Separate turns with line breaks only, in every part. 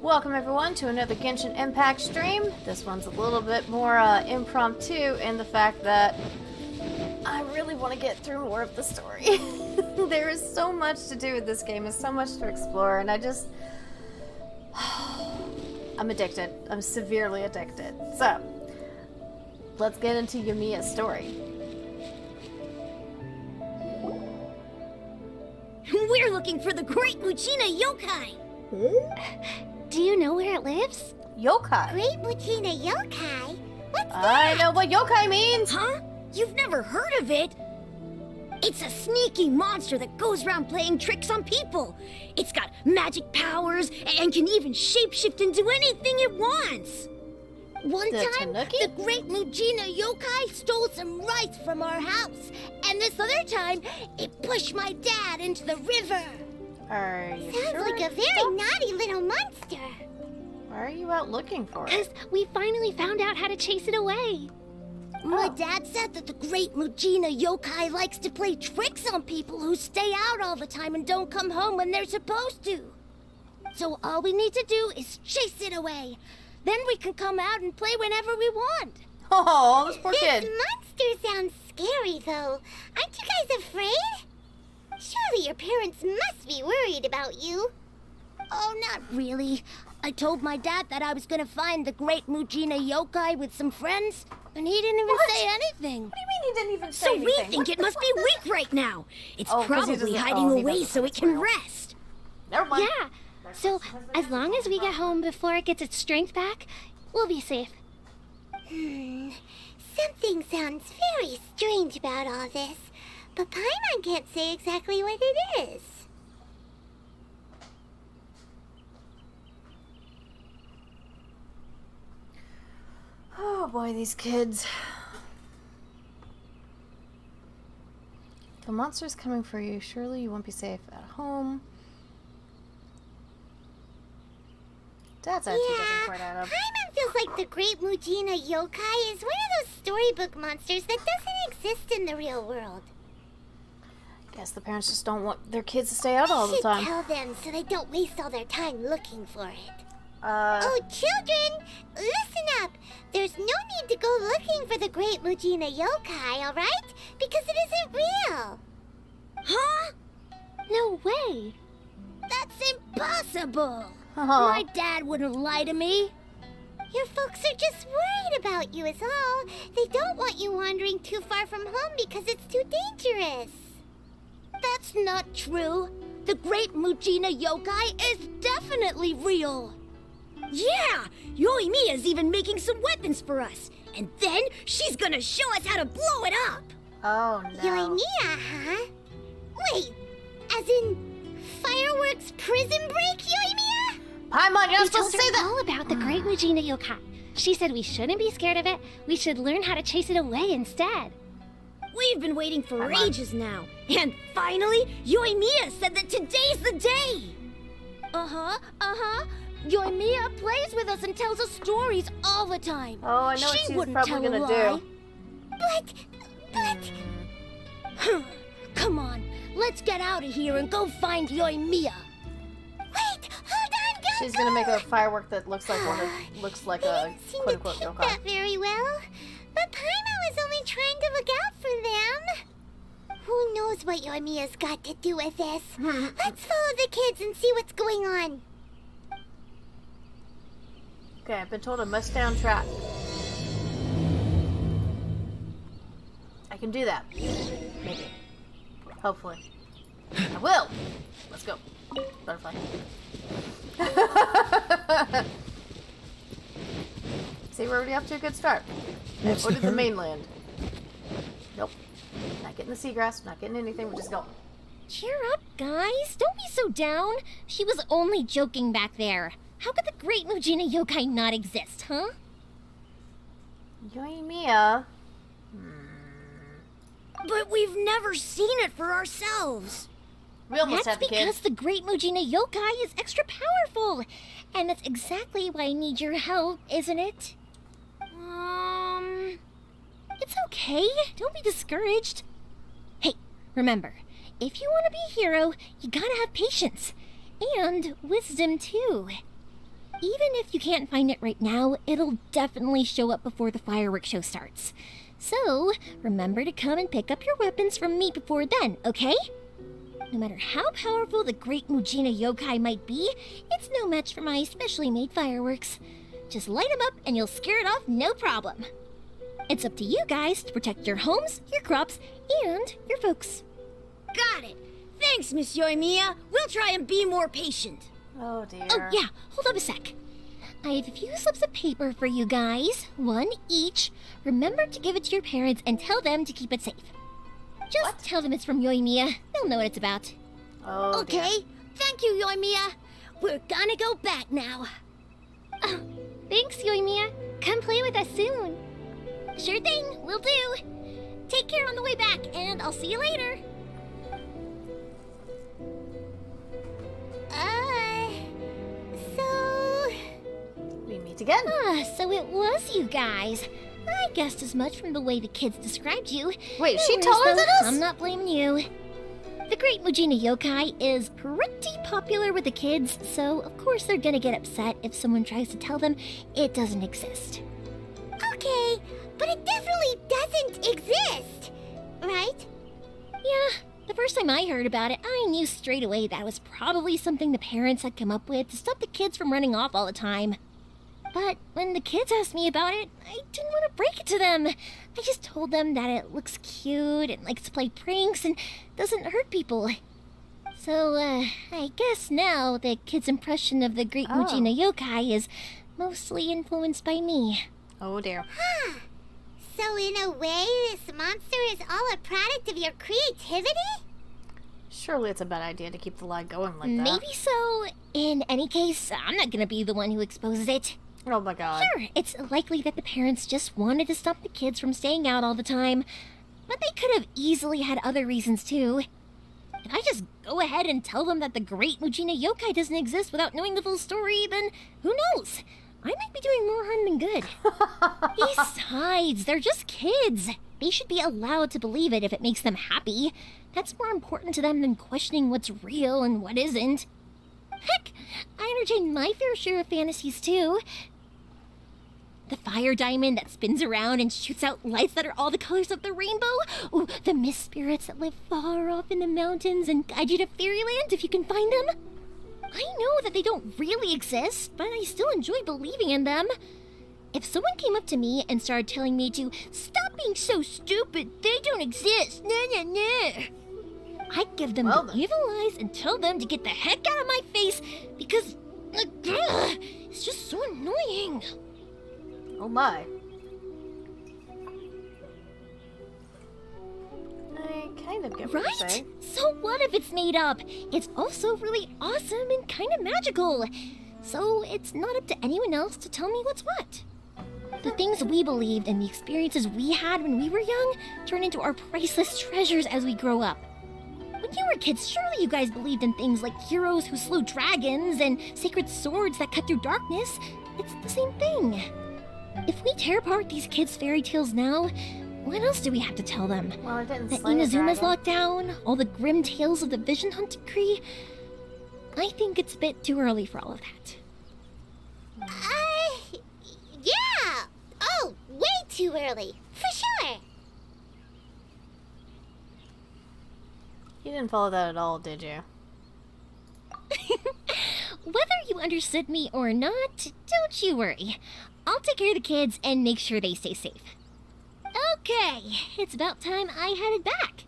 Welcome everyone to another Genshin Impact stream. This one's a little bit more impromptu in the fact that I really want to get through more of the story. There is so much to do with this game, there's so much to explore, and I'm addicted. I'm severely addicted. So, let's get into Yoimiya's story.
We're looking for the great Muchina yokai! Do you know where it lives?
Yokai?
Great Muchina yokai? What's that?
I know what yokai means!
Huh? You've never heard of it? It's a sneaky monster that goes around playing tricks on people. It's got magic powers and can even shapeshift into anything it wants. One time, the great Muchina yokai stole some rice from our house. And this other time, it pushed my dad into the river.
Are you
Sounds
sure?
like a very naughty little monster.
Why are you out looking for it?
Because we finally found out how to chase it away.
My dad said that the great Muchina yokai likes to play tricks on people who stay out all the time and don't come home when they're supposed to. So all we need to do is chase it away. Then we can come out and play whenever we want.
Oh, this poor kid.
This monster sounds scary, though. Aren't you guys afraid? Surely your parents must be worried about you.
Oh, not really. I told my dad that I was gonna find the great Muchina yokai with some friends, and he didn't even say anything.
What do you mean he didn't even say
So
anything?
we think it must be weak right now. It's
'cause he
probably
doesn't-
hiding
he
away
doesn't
so it can rest.
Never mind.
Yeah. So as long as we get home before it gets its strength back, we'll be safe.
Something sounds very strange about all this, but Paimon can't say exactly what it is.
Oh boy, these kids. The monster's coming for you. Surely you won't be safe at home. Dad's attitude doesn't quite add up.
Paimon feels like the great Muchina yokai is one of those storybook monsters that doesn't exist in the real world.
Guess the parents just don't want their kids to stay out all the
We should
time.
tell them so they don't waste all their time looking for it.
Uh,
Oh, children, listen up. There's no need to go looking for the great Muchina yokai, all right? Because it isn't real.
Huh?
No way.
That's impossible.
oh.
My dad wouldn't lie to me.
Your folks are just worried about you is all. They don't want you wandering too far from home because it's too dangerous.
That's not true. The great Muchina yokai is definitely real. Yeah! Yoimiya's even making some weapons for us. And then she's gonna show us how to blow it up.
Oh no.
Yoimiya, huh? Wait, as in fireworks prison break, Yoimiya?
Paimon, you're not
We
supposed
told
to say
her
that!
all about the great Muchina yokai. She said we shouldn't be scared of it. We should learn how to chase it away instead.
We've been waiting for
Come on.
ages now. And finally, Yoimiya said that today's the day. Uh-huh. Yoimiya plays with us and tells us stories all the time.
Oh, I know what
She
she's
wouldn't
probably
tell a
gonna
lie.
do.
Come on, let's get out of here and go find Yoimiya.
Wait, hold on, don't
She's gonna
go.
make a firework that looks like one that looks like
They
a
didn't seem
quote
to
unquote
take
yokai.
that very well. But Paimon was only trying to look out for them. Who knows what Yoimiya's got to do with this? Let's follow the kids and see what's going on.
Okay, I've been told I must stay on track. I can do that. Maybe. Hopefully. I will! Let's go. Butterfly. See, we're already off to a good start.
What's
Go to the
hurry?
mainland. Nope. Not getting the seagrass, not getting anything, we're just going.
Cheer up, guys. Don't be so down. She was only joking back there. How could the great Muchina yokai not exist, huh?
Yoimiya.
But we've never seen it for ourselves.
We almost
That's
had the
because
kid.
the great Muchina yokai is extra powerful. And that's exactly why I need your help, isn't it? It's okay. Don't be discouraged. Hey, remember, if you want to be a hero, you gotta have patience. And wisdom, too. even if you can't find it right now, it'll definitely show up before the fireworks show starts. So, remember to come and pick up your weapons from me before then, okay? No matter how powerful the great Mujina yokai might be, it's no match for my specially made fireworks. Just light them up and you'll scare it off no problem. It's up to you guys to protect your homes, your crops, and your folks.
Got it. Thanks, Miss Yoimiya. We'll try and be more patient.
Oh dear.
Oh, yeah, hold up a sec. I have a few slips of paper for you guys, one each. Remember to give it to your parents and tell them to keep it safe. Just tell them it's from Yoimiya. They'll know what it's about.
Oh
Okay.
dear.
Thank you, Yoimiya. We're gonna go back now.
Oh, thanks, Yoimiya. Come play with us soon. Sure thing, will do. Take care on the way back, and I'll see you later.
So...
We meet again.
Ah, so it was you guys. I guessed as much from the way the kids described you.
Wait,
No
she
worries,
taller
though.
than us?
I'm not blaming you. The Great Mujina Yokai is pretty popular with the kids, so of course they're gonna get upset if someone tries to tell them it doesn't exist.
Okay, but it definitely doesn't exist, right?
Yeah, the first time I heard about it, I knew straight away that was probably something the parents had come up with to stop the kids from running off all the time. But when the kids asked me about it, I didn't want to break it to them. I just told them that it looks cute and likes to play pranks and doesn't hurt people. So, I guess now the kids' impression of the Great
Oh.
Mujina Yokai is mostly influenced by me.
Oh dear.
So in a way, this monster is all a product of your creativity?
Surely it's a bad idea to keep the lie going like that.
Maybe so. In any case, I'm not gonna be the one who exposes it.
Oh my god.
Sure, it's likely that the parents just wanted to stop the kids from staying out all the time. But they could have easily had other reasons too. If I just go ahead and tell them that the Great Mujina Yokai doesn't exist without knowing the full story, then who knows? I might be doing more harm than good. Besides, they're just kids. They should be allowed to believe it if it makes them happy. That's more important to them than questioning what's real and what isn't. Heck, I entertain my fair share of fantasies too. The fire diamond that spins around and shoots out lights that are all the colors of the rainbow. Ooh, the mist spirits that live far off in the mountains and guide you to fairyland if you can find them. I know that they don't really exist, but I still enjoy believing in them. If someone came up to me and started telling me to stop being so stupid, they don't exist, I'd give them
Well
the
then.
evil eyes and tell them to get the heck out of my face because it's just so annoying.
Oh my. I kind of get what you're
Right?
saying.
So what if it's made up? It's also really awesome and kind of magical. So it's not up to anyone else to tell me what's what. The things we believed and the experiences we had when we were young turn into our priceless treasures as we grow up. When you were kids, surely you guys believed in things like heroes who slew dragons and sacred swords that cut through darkness. It's the same thing. If we tear apart these kids' fairy tales now, what else do we have to tell them?
Well, I didn't
That
slay a
Inazuma's
dragon.
locked down, all the grim tales of the Vision Hunt decree. I think it's a bit too early for all of that.
Yeah! Oh, way too early, for sure!
You didn't follow that at all, did you?
Whether you understood me or not, don't you worry. I'll take care of the kids and make sure they stay safe. Okay, it's about time I headed back.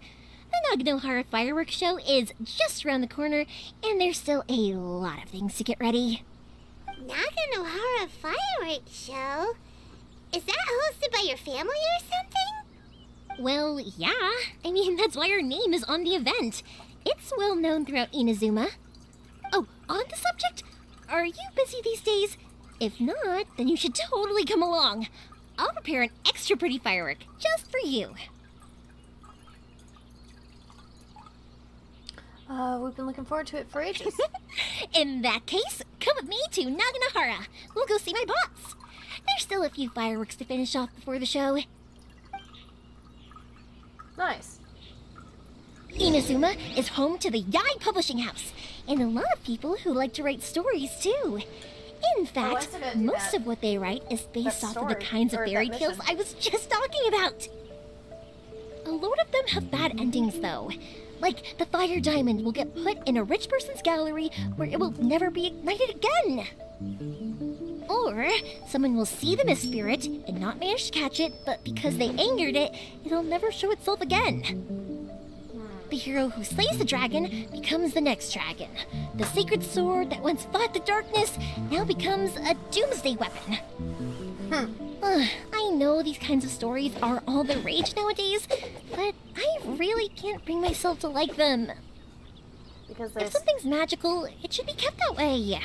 The Naganohara fireworks show is just around the corner, and there's still a lot of things to get ready.
Naganohara fireworks show? Is that hosted by your family or something?
Well, yeah. I mean, that's why our name is on the event. It's well known throughout Inazuma. Oh, on the subject, are you busy these days? If not, then you should totally come along. I'll prepare an extra pretty firework just for you.
We've been looking forward to it for ages.
In that case, come with me to Naganohara. We'll go see my boss. There's still a few fireworks to finish off before the show.
Nice.
Inazuma is home to the Yai Publishing House, and a lot of people who like to write stories too. In fact,
still gotta do
most
that.
of what they write is based
That
off of the
story,
kinds of
or that
fairy tales
mission.
I was just talking about. A load of them have bad endings, though. Like, the fire diamond will get put in a rich person's gallery where it will never be ignited again. Or, someone will see the mist spirit and not manage to catch it, but because they angered it, it'll never show itself again. The hero who slays the dragon becomes the next dragon. The sacred sword that once fought the darkness now becomes a doomsday weapon. I know these kinds of stories are all the rage nowadays, but I really can't bring myself to like them.
Because
If
there's
something's magical, it should be kept that way.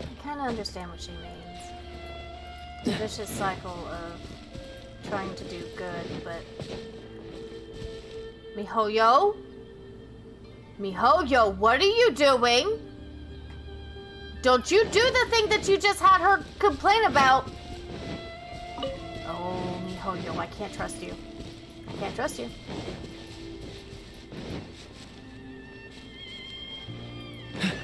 I kind of understand what she means. The vicious cycle of trying to do good, but miHoYo? miHoYo, what are you doing? Don't you do the thing that you just had her complain about. Oh, miHoYo, I can't trust you. I can't trust you.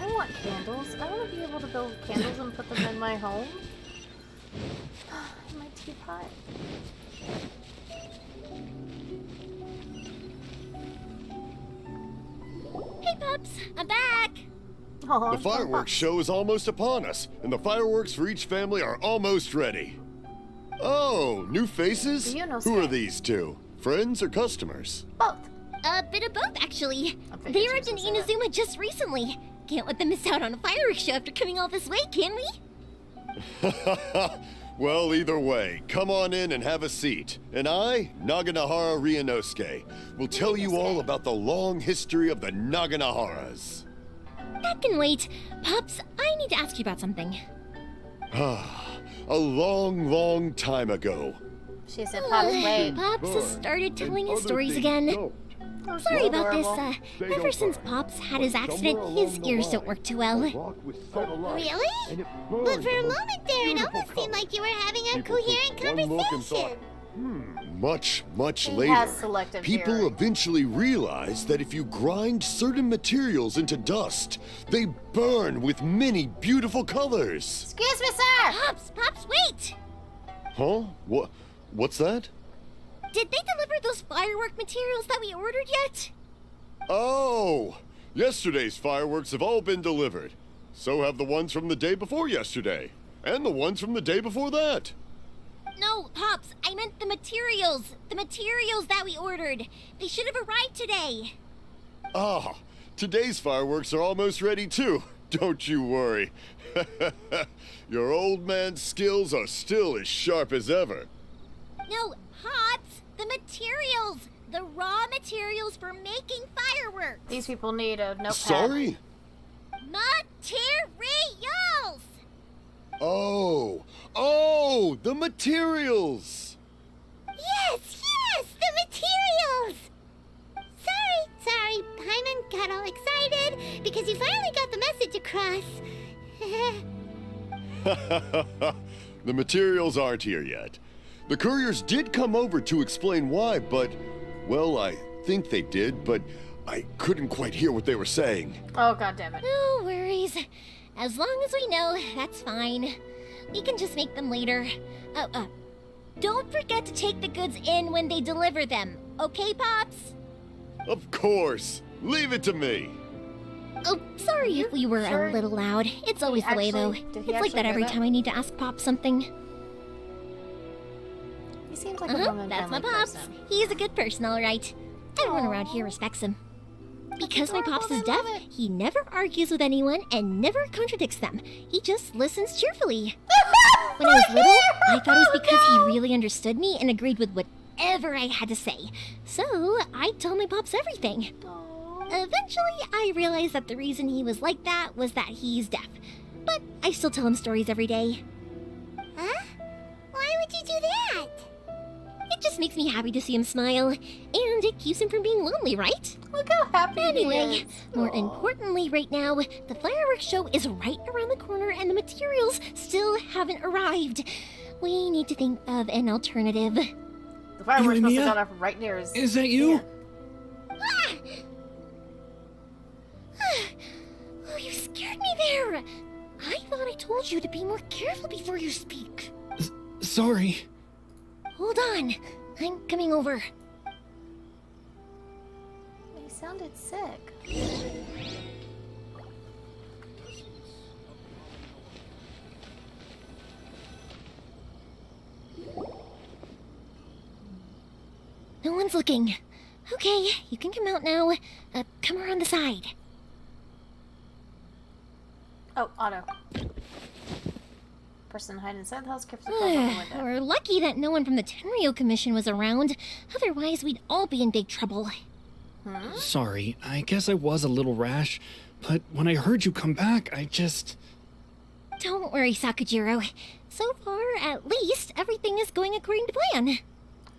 I want candles. I want to be able to build candles and put them in my home. In my teapot.
Hey, Pups, I'm back!
Oh,
The fireworks show is almost upon us, and the fireworks for each family are almost ready. Oh, new faces?
You know,
Who are
Stan.
these two? Friends or customers?
both.
A bit of both, actually.
I figured
They
you
arrived in
was gonna say
Inazuma just recently. Can't let them miss out on a fireworks show after coming all this way, can we?
Well, either way, come on in and have a seat. And I, Naganahara Ryunosuke, will tell you all about the long history of the Naganaharas.
That can wait. Pups, I need to ask you about something.
A long, long time ago.
She said, Pops, wait.
Pops has started telling his stories again. Sorry about this, ever since Pops had his accident, his ears don't work too well.
Really? But for a moment there, it almost seemed like you were having a coherent conversation.
Much, much
He
later,
has selective
people
hearing.
eventually realized that if you grind certain materials into dust, they burn with many beautiful colors.
Excuse me, sir!
Pops, wait!
Huh? What's that?
Did they deliver those firework materials that we ordered yet?
Oh! Yesterday's fireworks have all been delivered. So have the ones from the day before yesterday. And the ones from the day before that.
No, Pops, I meant the materials. The materials that we ordered. They should have arrived today.
Ah, today's fireworks are almost ready too. Don't you worry. Your old man's skills are still as sharp as ever.
No, Pops, the materials. The raw materials for making fireworks.
These people need a notepad.
Sorry?
Materials!
Oh, the materials!
Yes, the materials! Sorry, Paimon got all excited because you finally got the message across.
The materials aren't here yet. The couriers did come over to explain why, but, well, I think they did, but I couldn't quite hear what they were saying.
Oh, God damn it.
No worries. As long as we know, that's fine. We can just make them later. Don't forget to take the goods in when they deliver them, okay, Pops?
Of course! Leave it to me!
Oh, sorry if we were
sure?
a little loud. It's always the way, though.
Did he
It's like
actually
that every
hear that?
time I need to ask Pop something.
He seems like a woman
That's my
friendly
Pops.
person.
He's a good person, all right. Everyone around here respects him. Because my Pops is deaf, he never argues with anyone and never contradicts them. He just listens cheerfully. When I was little, I thought it was because he really understood me and agreed with whatever I had to say. So, I told my Pops everything. Eventually, I realized that the reason he was like that was that he's deaf. But I still tell him stories every day.
Huh? Why would you do that?
It just makes me happy to see him smile, and it keeps him from being lonely, right?
Look how happy
Anyway,
he is.
more
Aw.
importantly right now, the fireworks show is right around the corner and the materials still haven't arrived. We need to think of an alternative.
The fireworks must
Yoimiya?
have gone off right near his...
Is that you?
told you to be more careful before you speak.
Sorry.
Hold on. I'm coming over.
He sounded sick.
No one's looking. Okay, you can come out now. Come around the side.
Oh, Otto. Person hiding inside the house, carefully close the window.
We're lucky that no one from the Tenryo Commission was around. Otherwise, we'd all be in big trouble.
Sorry, I guess I was a little rash, but when I heard you come back, I just...
Don't worry, Sakujiro. So far, at least, everything is going according to plan.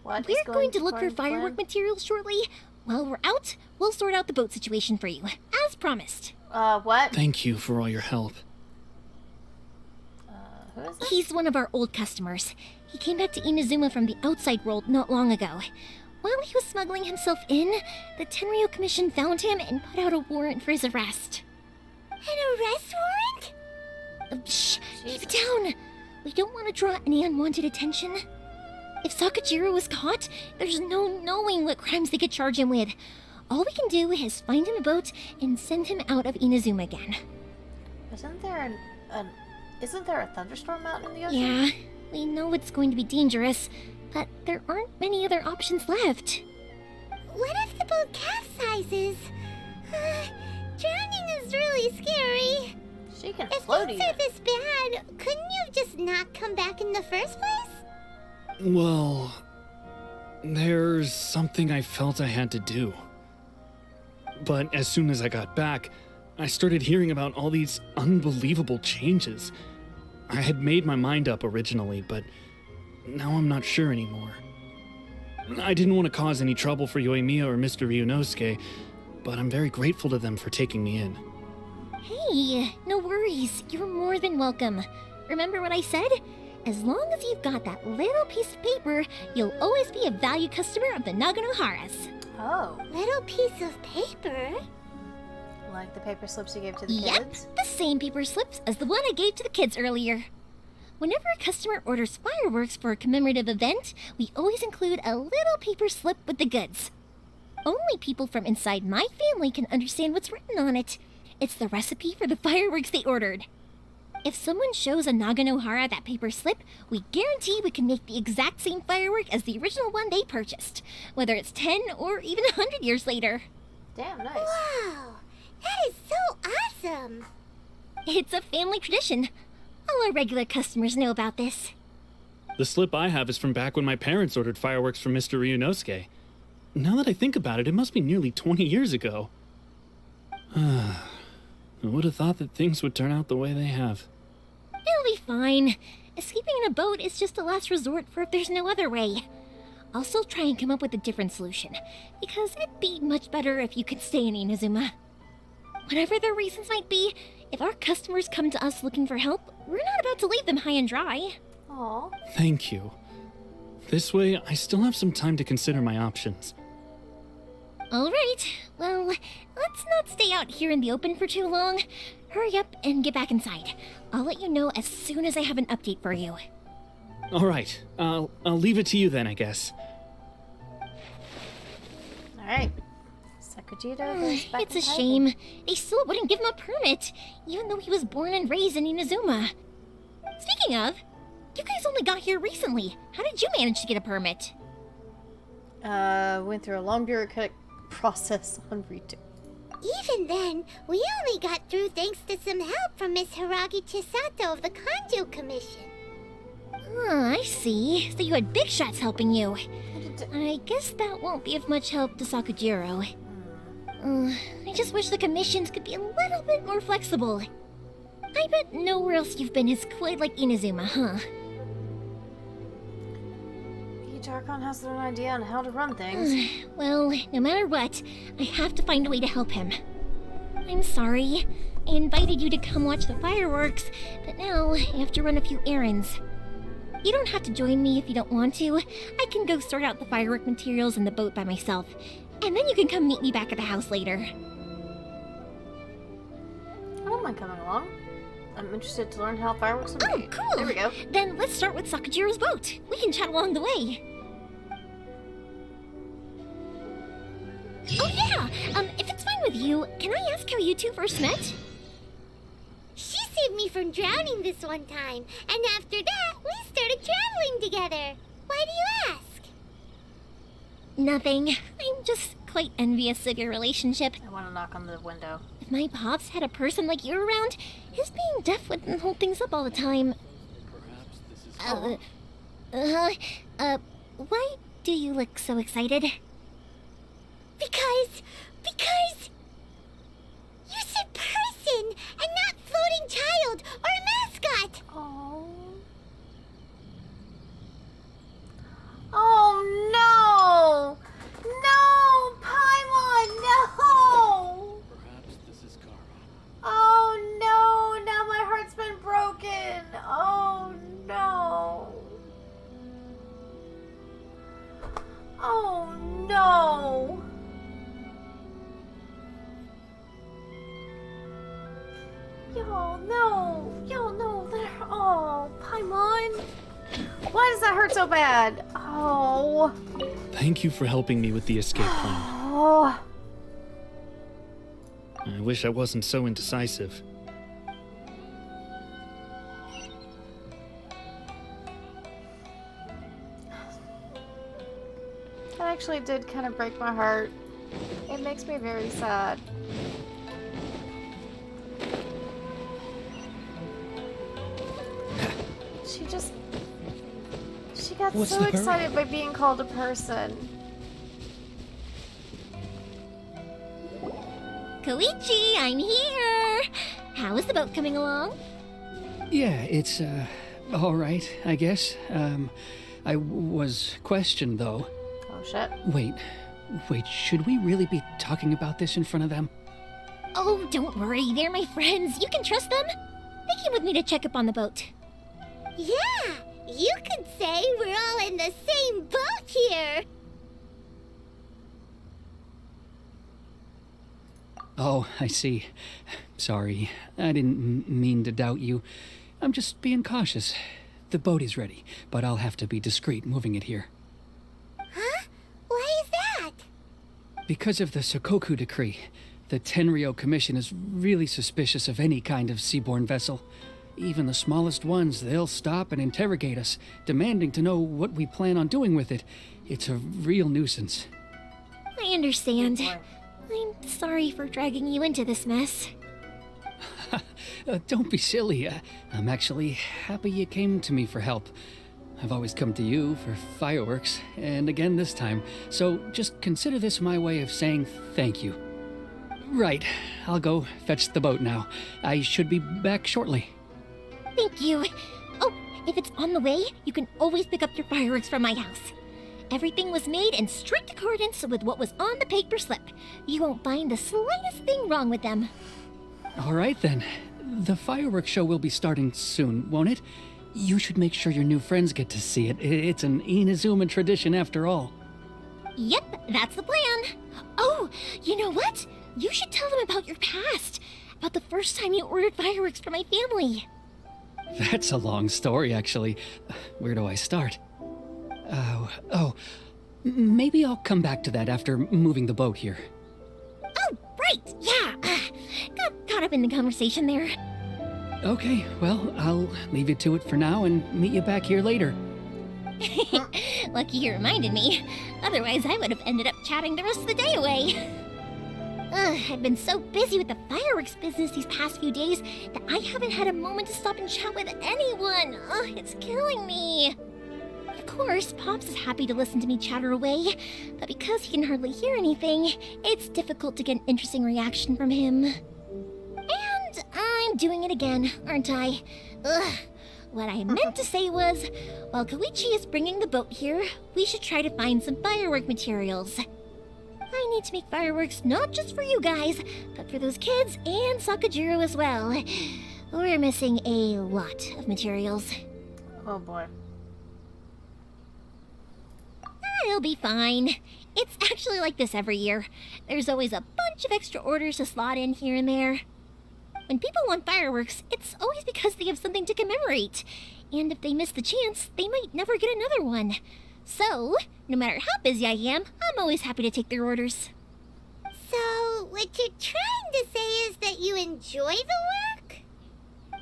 What
We're
is
going to look for
according to
firework
plan?
materials shortly. While we're out, we'll sort out the boat situation for you, as promised.
What?
Thank you for all your help.
Who is this?
He's one of our old customers. He came back to Inazuma from the outside world not long ago. While he was smuggling himself in, the Tenryo Commission found him and put out a warrant for his arrest.
An arrest warrant?
Shh, keep it down. We don't want to draw any unwanted attention. If Sakujiro was caught, there's no knowing what crimes they could charge him with. All we can do is find him a boat and send him out of Inazuma again.
Isn't there isn't there a thunderstorm out in the ocean?
Yeah, we know it's going to be dangerous, but there aren't many other options left.
What if the boat capsizes? Drowning is really scary.
She can
If
float
things
even.
are this bad, couldn't you have just not come back in the first place?
Well, there's something I felt I had to do. But as soon as I got back, I started hearing about all these unbelievable changes. I had made my mind up originally, but now I'm not sure anymore. I didn't want to cause any trouble for Yoimiya or Mr. Ryunosuke, but I'm very grateful to them for taking me in.
Hey, no worries. You're more than welcome. Remember what I said? As long as you've got that little piece of paper, you'll always be a valued customer of the Naganoharas.
Oh,
Little piece of paper?
like the paper slips you gave to the
Yep,
kids?
the same paper slips as the one I gave to the kids earlier. Whenever a customer orders fireworks for a commemorative event, we always include a little paper slip with the goods. Only people from inside my family can understand what's written on it. It's the recipe for the fireworks they ordered. If someone shows a Naganohara that paper slip, we guarantee we can make the exact same firework as the original one they purchased, whether it's 10 or even 100 years later.
Damn, nice.
Wow, that is so awesome.
It's a family tradition. All our regular customers know about this.
The slip I have is from back when my parents ordered fireworks from Mr. Ryunosuke. Now that I think about it, it must be nearly 20 years ago. I would have thought that things would turn out the way they have.
It'll be fine. Escaping in a boat is just a last resort for if there's no other way. I'll still try and come up with a different solution, because it'd be much better if you could stay in Inazuma. Whatever their reasons might be, if our customers come to us looking for help, we're not about to leave them high and dry.
Aw.
Thank you. This way, I still have some time to consider my options.
Alright, well, let's not stay out here in the open for too long. Hurry up and get back inside. I'll let you know as soon as I have an update for you.
All right, I'll leave it to you then, I guess.
Alright. Sakujiro goes back
It's a
in hiding.
shame. They still wouldn't give him a permit, even though he was born and raised in Inazuma. Speaking of, you guys only got here recently. How did you manage to get a permit?
Went through a long bureaucratic process on Rito.
Even then, we only got through thanks to some help from Miss Hiragi Chisato of the Kanjo Commission.
I see. So you had big shots helping you. I guess that won't be of much help to Sakujiro. I just wish the commissions could be a little bit more flexible. I bet nowhere else you've been is quite like Inazuma, huh?
Each Archon has their own idea on how to run things.
Well, no matter what, I have to find a way to help him. I'm sorry. I invited you to come watch the fireworks, but now I have to run a few errands. You don't have to join me if you don't want to. I can go sort out the firework materials in the boat by myself, and then you can come meet me back at the house later.
I don't mind coming along. I'm interested to learn how fireworks are
Oh,
made.
cool.
There we go.
Then let's start with Sakajiro's boat. We can chat along the way. Oh yeah, if it's fine with you, can I ask how you two first met?
She saved me from drowning this one time, and after that, we started traveling together. Why do you ask?
Nothing. I'm just quite envious of your relationship.
I want to knock on the window.
If my pops had a person like you around, his being deaf wouldn't hold things up all the time. Why do you look so excited?
Because you said person and not floating child or mascot.
Oh. Oh no! No! Paimon, no!
Perhaps this is Kara.
Oh no! Now my heart's been broken! Oh no! Oh no! Yo, no, that, oh, Paimon. Why does that hurt so bad? Oh.
Thank you for helping me with the escape plan.
Oh.
I wish I wasn't so indecisive.
That actually did kind of break my heart. It makes me very sad. She got
What's
so
the hurry?
excited by being called a person.
Koichi, I'm here! How is the boat coming along?
Yeah, it's, all right, I guess. I was questioned, though.
Oh shit.
Wait, should we really be talking about this in front of them?
Oh, don't worry, they're my friends. You can trust them. They came with me to check up on the boat.
Yeah, you could say we're all in the same boat here.
Oh, I see. Sorry, I didn't mean to doubt you. I'm just being cautious. The boat is ready, but I'll have to be discreet moving it here.
Huh? Why is that?
Because of the Sokoku decree, the Tenryo Commission is really suspicious of any kind of seaborne vessel. Even the smallest ones, they'll stop and interrogate us, demanding to know what we plan on doing with it. It's a real nuisance.
I understand.
Boy.
I'm sorry for dragging you into this mess.
Don't be silly. I'm actually happy you came to me for help. I've always come to you for fireworks, and again this time, so just consider this my way of saying thank you. Right, I'll go fetch the boat now. I should be back shortly.
Thank you. Oh, if it's on the way, you can always pick up your fireworks from my house. Everything was made in strict accordance with what was on the paper slip. You won't find the slightest thing wrong with them.
All right then. The fireworks show will be starting soon, won't it? You should make sure your new friends get to see it. It's an Inazuma tradition after all.
Yep, that's the plan. Oh, you know what? You should tell them about your past. About the first time you ordered fireworks for my family.
That's a long story, actually. Where do I start? Maybe I'll come back to that after moving the boat here.
Oh, right, yeah. Got caught up in the conversation there.
Okay, well, I'll leave you to it for now and meet you back here later.
Lucky you reminded me. Otherwise, I would have ended up chatting the rest of the day away. I've been so busy with the fireworks business these past few days that I haven't had a moment to stop and chat with anyone. It's killing me. Of course, Pops is happy to listen to me chatter away, but because he can hardly hear anything, it's difficult to get an interesting reaction from him. And I'm doing it again, aren't I? What I meant to say was, while Koichi is bringing the boat here, we should try to find some firework materials. I need to make fireworks not just for you guys, but for those kids and Sakajiro as well. We're missing a lot of materials.
Oh boy.
It'll be fine. It's actually like this every year. There's always a bunch of extra orders to slot in here and there. When people want fireworks, it's always because they have something to commemorate. And if they miss the chance, they might never get another one. So, no matter how busy I am, I'm always happy to take their orders.
So, what you're trying to say is that you enjoy the work?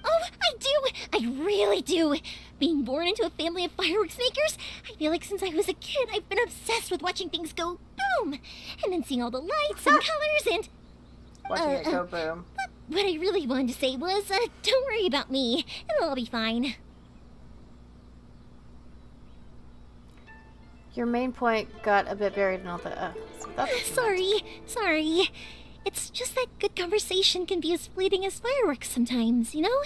Oh, I do! I really do! Being born into a family of fireworks makers, I feel like since I was a kid, I've been obsessed with watching things go boom! And then seeing all the lights and colors and...
Watching it go boom.
What I really wanted to say was, don't worry about me. It'll all be fine.
Your main point got a bit buried in all the... so that's
Sorry. It's just that good conversation can be as fleeting as fireworks sometimes, you know?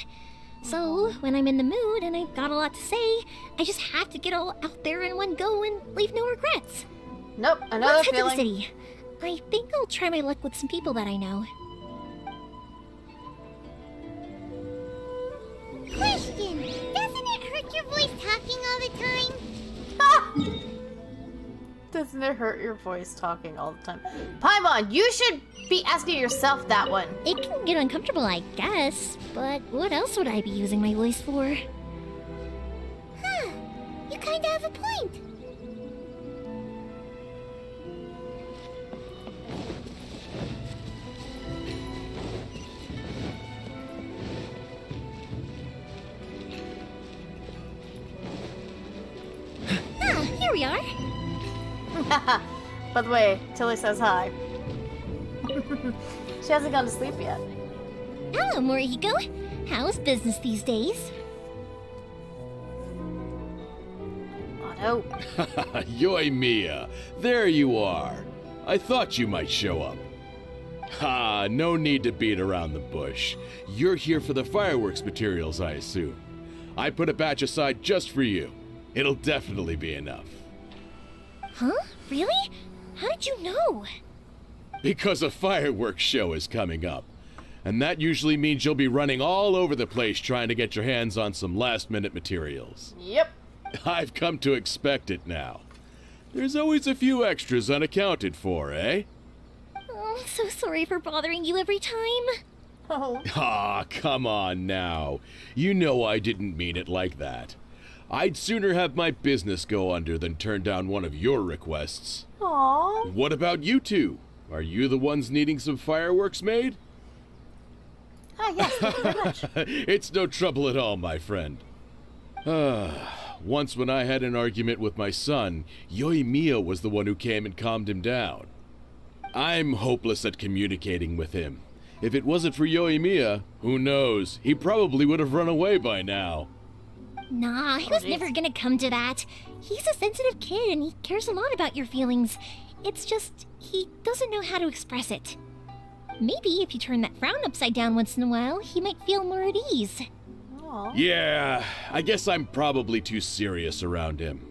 So, when I'm in the mood and I've got a lot to say, I just have to get all out there in one go and leave no regrets.
Nope, another
Let's head to the
feeling.
city. I think I'll try my luck with some people that I know.
Question, doesn't it hurt your voice talking all the time?
Doesn't it hurt your voice talking all the time? Paimon, you should be asking yourself that one.
It can get uncomfortable, I guess, but what else would I be using my voice for?
Huh, you kinda have a point.
Here we are.
By the way, Tilly says hi. She hasn't gone to sleep yet.
Hello, Morihiko. How's business these days?
Oh no.
Yoimiya, there you are. I thought you might show up. Ha, no need to beat around the bush. You're here for the fireworks materials, I assume. I put a batch aside just for you. It'll definitely be enough.
Huh? Really? How did you know?
Because a fireworks show is coming up. And that usually means you'll be running all over the place trying to get your hands on some last-minute materials.
Yep.
I've come to expect it now. There's always a few extras unaccounted for, eh?
Oh, I'm so sorry for bothering you every time.
Oh.
Ah, come on now. You know I didn't mean it like that. I'd sooner have my business go under than turn down one of your requests.
Aww.
What about you two? Are you the ones needing some fireworks made?
Ah, yes, thank you very much.
It's no trouble at all, my friend. Once when I had an argument with my son, Yoimiya was the one who came and calmed him down. I'm hopeless at communicating with him. If it wasn't for Yoimiya, who knows, he probably would have run away by now.
Nah, he was
jeez.
never gonna come to that. He's a sensitive kid and he cares a lot about your feelings. It's just, he doesn't know how to express it. Maybe if you turn that frown upside down once in a while, he might feel more at ease.
Aw.
Yeah, I guess I'm probably too serious around him.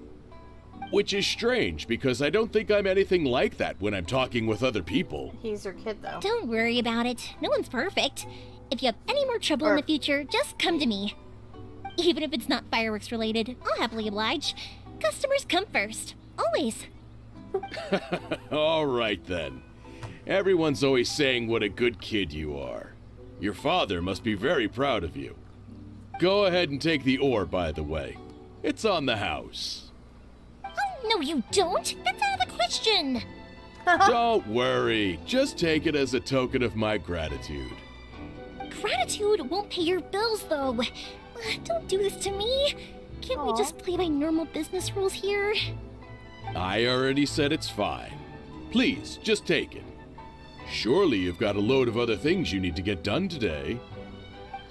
Which is strange, because I don't think I'm anything like that when I'm talking with other people.
He's your kid, though.
Don't worry about it. No one's perfect. If you have any more trouble in the future, just come to me. Even if it's not fireworks related, I'll happily oblige. Customers come first. Always.
All right then. Everyone's always saying what a good kid you are. Your father must be very proud of you. Go ahead and take the ore, by the way. It's on the house.
Oh, no you don't. That's out of the question.
Don't worry. Just take it as a token of my gratitude.
Gratitude won't pay your bills, though. Don't do this to me. Can't we
Aw.
just play by normal business rules here?
I already said it's fine. Please, just take it. Surely you've got a load of other things you need to get done today.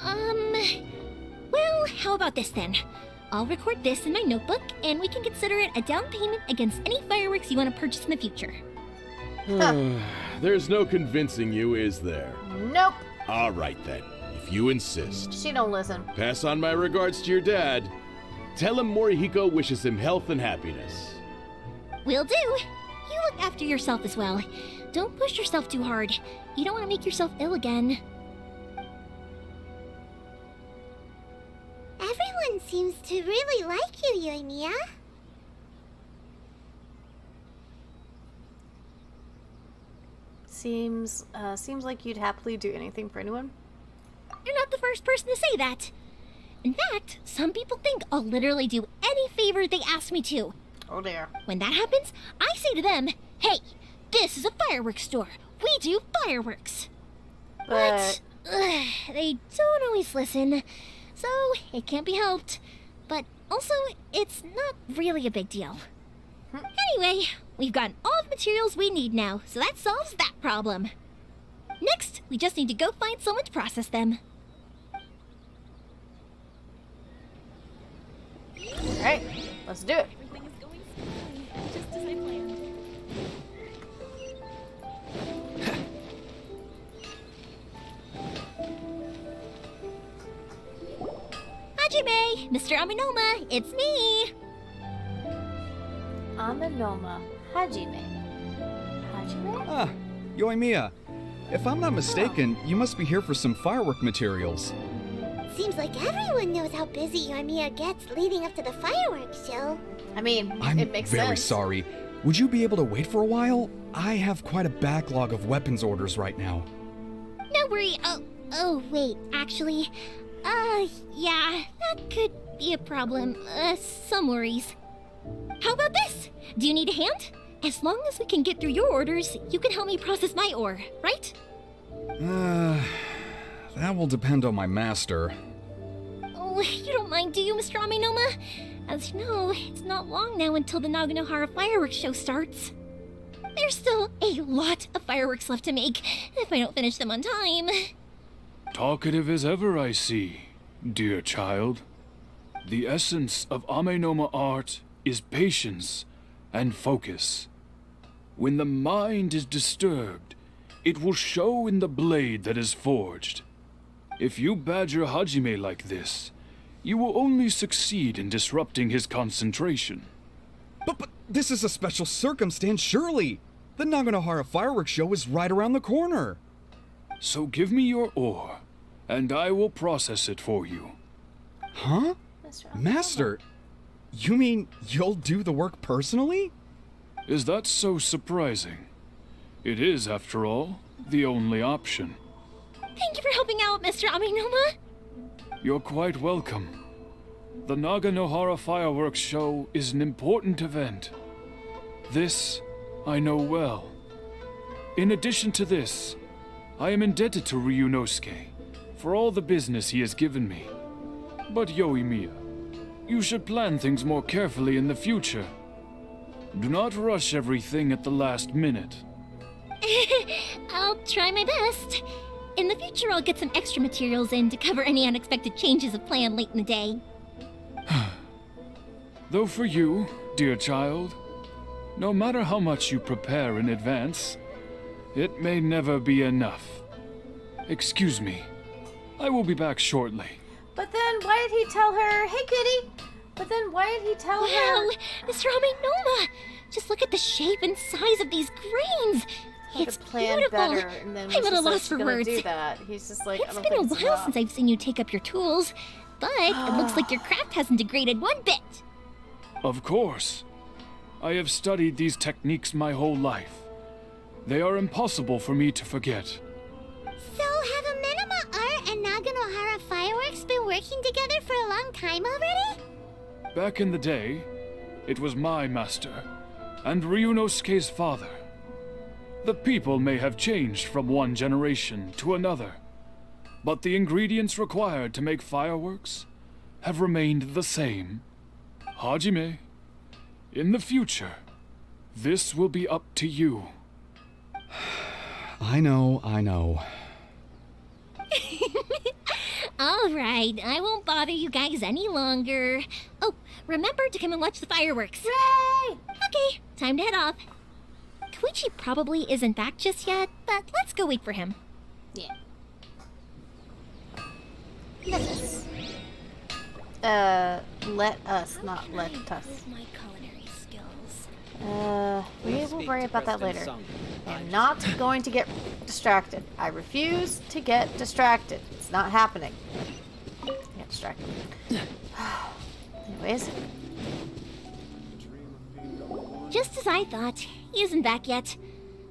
Well, how about this then? I'll record this in my notebook, and we can consider it a down payment against any fireworks you want to purchase in the future.
There's no convincing you, is there?
Nope.
All right then, if you insist.
She don't listen.
Pass on my regards to your dad. Tell him Morihiko wishes him health and happiness.
Will do. You look after yourself as well. Don't push yourself too hard. You don't want to make yourself ill again.
Everyone seems to really like you, Yoimiya.
Seems like you'd happily do anything for anyone.
not the first person to say that. In fact, some people think I'll literally do any favor they ask me to.
Oh dear.
When that happens, I say to them, hey, this is a fireworks store. We do fireworks.
But
They don't always listen, so it can't be helped. But also, it's not really a big deal. Anyway, we've gotten all the materials we need now, so that solves that problem. Next, we just need to go find someone to process them.
alright, let's do it.
Everything is going smoothly, just as I planned.
Hajime, Mr. Aminoma, it's me!
Aminoma Hajime. Hajime?
Ah, Yoimiya. If I'm not mistaken, you must be here for some firework materials.
Seems like everyone knows how busy Yoimiya gets leading up to the fireworks show.
I mean,
I'm
it makes
very
sense.
sorry. Would you be able to wait for a while? I have quite a backlog of weapons orders right now.
No worry. Oh, wait, actually. Yeah, that could be a problem. Some worries. How about this? Do you need a hand? As long as we can get through your orders, you can help me process my ore, right?
That will depend on my master.
Oh, you don't mind, do you, Mr. Aminoma? As you know, it's not long now until the Naganohara fireworks show starts. There's still a lot of fireworks left to make, if I don't finish them on time.
Talkative as ever, I see, dear child. The essence of Amenoma art is patience and focus. When the mind is disturbed, it will show in the blade that is forged. If you badger Hajime like this, you will only succeed in disrupting his concentration.
But this is a special circumstance, surely. The Naganohara fireworks show is right around the corner.
So give me your ore, and I will process it for you.
Huh?
Mr. Aminoma.
Master, you mean you'll do the work personally?
Is that so surprising? It is, after all, the only option.
Thank you for helping out, Mr. Aminoma.
You're quite welcome. The Naganohara fireworks show is an important event. This I know well. In addition to this, I am indebted to Ryunosuke for all the business he has given me. But Yoimiya, you should plan things more carefully in the future. Do not rush everything at the last minute.
I'll try my best. In the future, I'll get some extra materials in to cover any unexpected changes of plan late in the day.
Though for you, dear child, no matter how much you prepare in advance, it may never be enough. Excuse me. I will be back shortly.
But then why did he tell her, hey kitty? But then why did he tell
Wow,
her?
Mr. Aminoma! Just look at the shape and size of these grains.
Could
It's
have planned
beautiful.
better, and then
I'm
was
at a
just like,
loss
she's
for
gonna
words.
do that. He's just like, I
It's
don't
been a
think it's
while
enough.
since I've seen you take up your tools, but it looks like your craft hasn't degraded one bit.
Of course. I have studied these techniques my whole life. They are impossible for me to forget.
So have Amenoma Art and Naganohara Fireworks been working together for a long time already?
Back in the day, it was my master, and Ryunosuke's father. The people may have changed from one generation to another, but the ingredients required to make fireworks have remained the same. Hajime, in the future, this will be up to you.
I know.
All right, I won't bother you guys any longer. Oh, remember to come and watch the fireworks.
Yay!
Okay, time to head off. Koichi probably isn't back just yet, but let's go wait for him.
Yeah. Let us. Let us, not let us.
My culinary skills.
We will worry about that later. I am not going to get distracted. I refuse to get distracted. It's not happening. Get distracted. Anyways.
Just as I thought, he isn't back yet.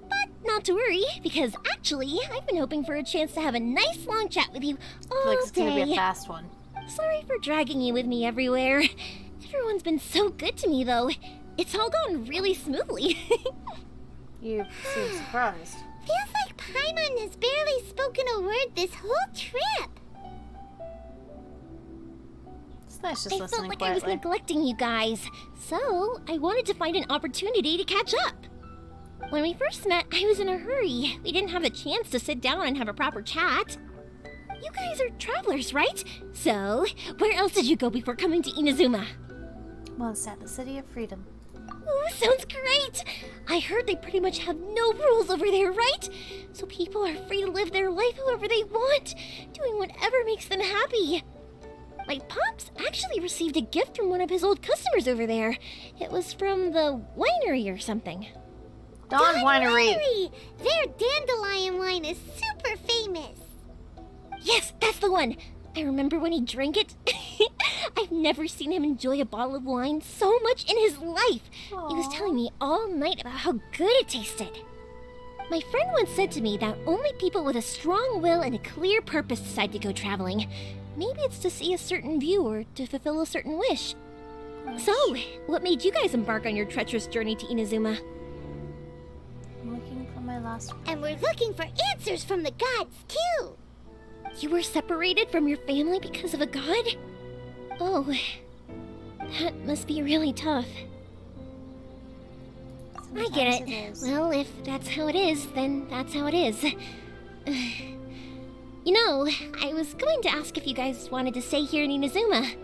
But not to worry, because actually, I've been hoping for a chance to have a nice long chat with you
I feel
all
like it's gonna be a
day.
fast one.
Sorry for dragging you with me everywhere. Everyone's been so good to me, though. It's all gone really smoothly.
You seem surprised.
Feels like Paimon has barely spoken a word this whole trip.
It's nice just
I felt
listening
like I was
quietly.
neglecting you guys, so I wanted to find an opportunity to catch up. When we first met, I was in a hurry. We didn't have the chance to sit down and have a proper chat. You guys are travelers, right? So, where else did you go before coming to Inazuma?
Mondstadt, the city of freedom.
Ooh, sounds great! I heard they pretty much have no rules over there, right? So people are free to live their life however they want, doing whatever makes them happy. My pops actually received a gift from one of his old customers over there. It was from the winery or something.
Dawn Winery.
Their dandelion wine is super famous.
Yes, that's the one! I remember when he drank it. I've never seen him enjoy a bottle of wine so much in his life. He was telling me all night about how good it tasted. My friend once said to me that only people with a strong will and a clear purpose decide to go traveling. Maybe it's to see a certain view or to fulfill a certain wish. So, what made you guys embark on your treacherous journey to Inazuma?
I'm looking for my last.
And we're looking for answers from the gods, too.
You were separated from your family because of a god? Oh, that must be really tough. I get
Sometimes
it.
is.
Well, if that's how it is, then that's how it is. You know, I was going to ask if you guys wanted to stay here in Inazuma.